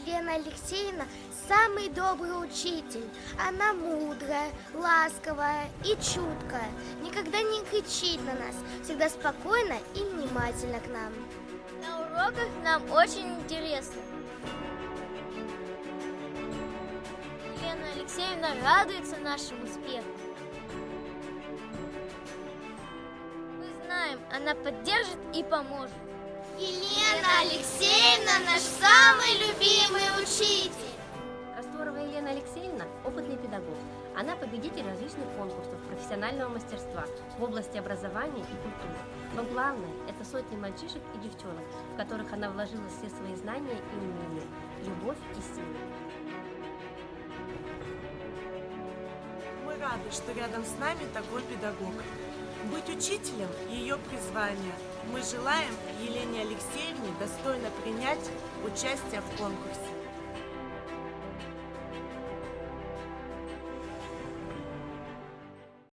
Елена Алексеевна самый добрый учитель. Она мудрая, ласковая и чуткая. Никогда не кричит на нас, всегда спокойно и внимательно к нам. На уроках нам очень интересно. Елена Алексеевна радуется нашим успехам. Мы знаем, она поддержит и поможет. Елена Алексеевна наш самый любимый учитель. Растворова Елена Алексеевна – опытный педагог. Она победитель различных конкурсов профессионального мастерства в области образования и культуры. Но главное – это сотни мальчишек и девчонок, в которых она вложила все свои знания и умения, любовь и силу. Мы рады, что рядом с нами такой педагог. Быть учителем – ее призвание. Мы желаем Елене Алексеевне достойно принять участие в конкурсе.